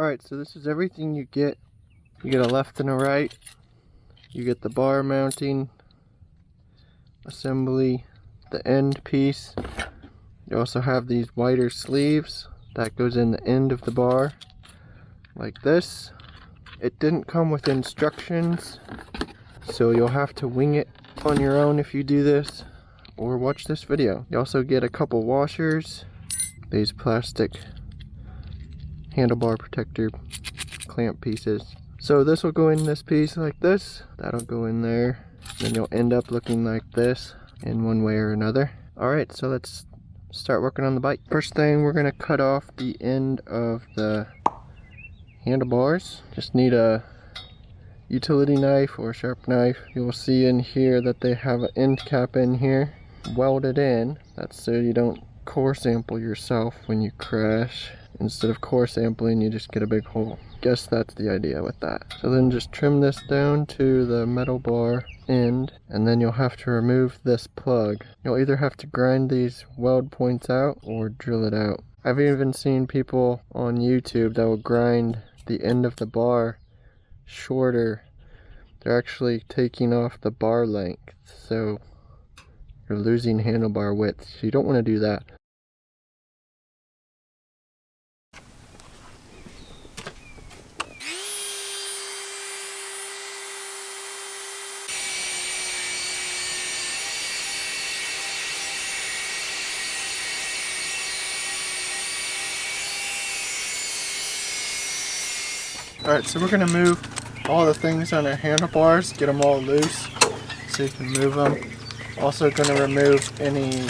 Alright, so this is everything you get. You get a left and a right. You get the bar mounting assembly, the end piece. You also have these wider sleeves that goes in the end of the bar, like this. It didn't come with instructions, so you'll have to wing it on your own if you do this, or watch this video. You also get a couple washers, these plastic handlebar protector clamp pieces. So this will go in this piece like this, that'll go in there, then you'll end up looking like this in one way or another. Alright, so let's start working on the bike. First thing, we're going to cut off the end of the handlebars. Just need a utility knife or a sharp knife. You will see in here that they have an end cap in here welded in. That's so you don't core sample yourself when you crash. Instead of core sampling, you just get a big hole. Guess that's the idea with that. So then just trim this down to the metal bar end, and then you'll have to remove this plug. You'll either have to grind these weld points out or drill it out. I've even seen people on YouTube that will grind the end of the bar shorter. They're actually taking off the bar length, so you're losing handlebar width. So you don't want to do that. Alright, so we're going to move all the things on our handlebars, get them all loose so you can move them. Also going to remove any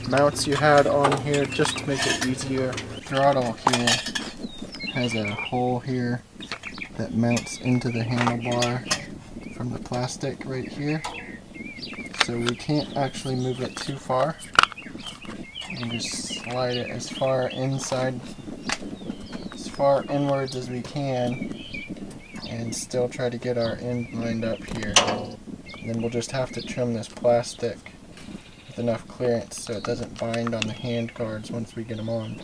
mounts you had on here just to make it easier. Throttle here has a hole here that mounts into the handlebar from the plastic right here. So we can't actually move it too far. You can just slide it as far inside, as far inwards as we can, and still try to get our end lined up here. And then we'll just have to trim this plastic with enough clearance so it doesn't bind on the hand guards once we get them on.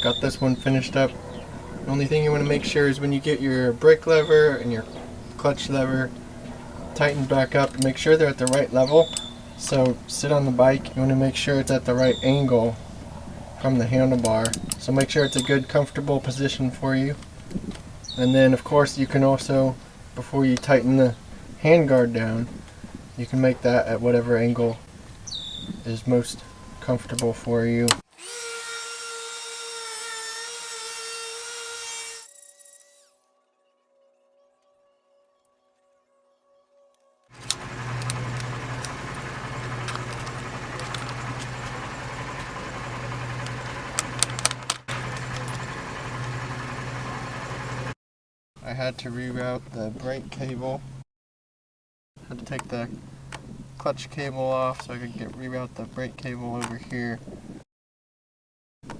Got this one finished up. The only thing you want to make sure is when you get your brake lever and your clutch lever tightened back up, make sure they're at the right level. So sit on the bike, you want to make sure it's at the right angle from the handlebar. So make sure it's a good comfortable position for you. And then of course you can also, before you tighten the handguard down, you can make that at whatever angle is most comfortable for you. I had to reroute the brake cable. Had to take the clutch cable off so I could reroute the brake cable over here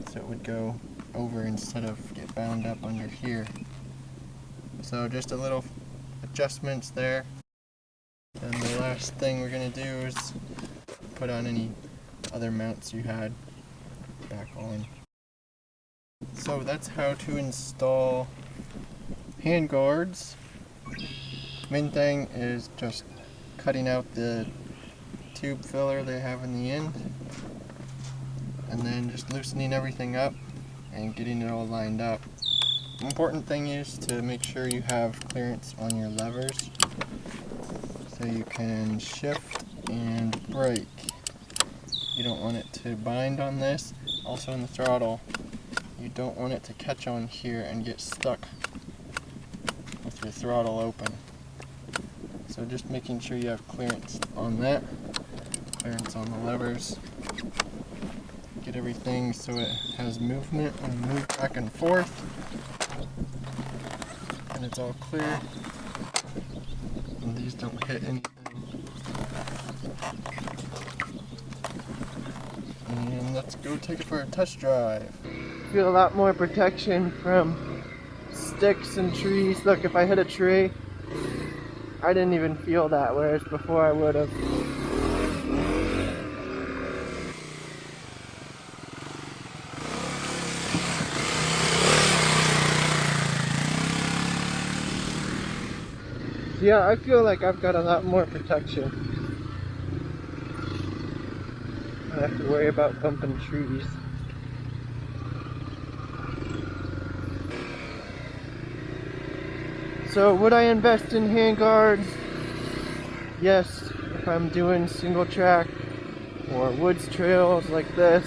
so it would go over instead of get bound up under here. So just a little adjustments there. And the last thing we're going to do is put on any other mounts you had back on. So that's how to install hand guards. Main thing is just cutting out the tube filler they have in the end, and then just loosening everything up and getting it all lined up. important thing is to make sure you have clearance on your levers so you can shift and brake. You don't want it to bind on this. Also on the throttle, you don't want it to catch on here and get stuck with your throttle open. So just making sure you have clearance on that, clearance on the levers. Get everything so it has movement and move back and forth. And it's all clear. And these don't hit anything. And let's go take it for a test drive. Feel a lot more protection from sticks and trees. Look, if I hit a tree, I didn't even feel that, whereas before I would have. Yeah, I feel like I've got a lot more protection. I don't have to worry about bumping trees. So would I invest in handguards? Yes, if I'm doing single track or woods trails like this.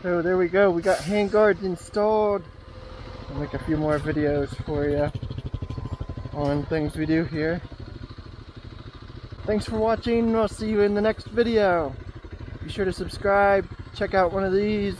So there we go, we got handguards installed. I'll make a few more videos for you on things we do here. Thanks for watching, I'll see you in the next video. Be sure to subscribe, check out one of these.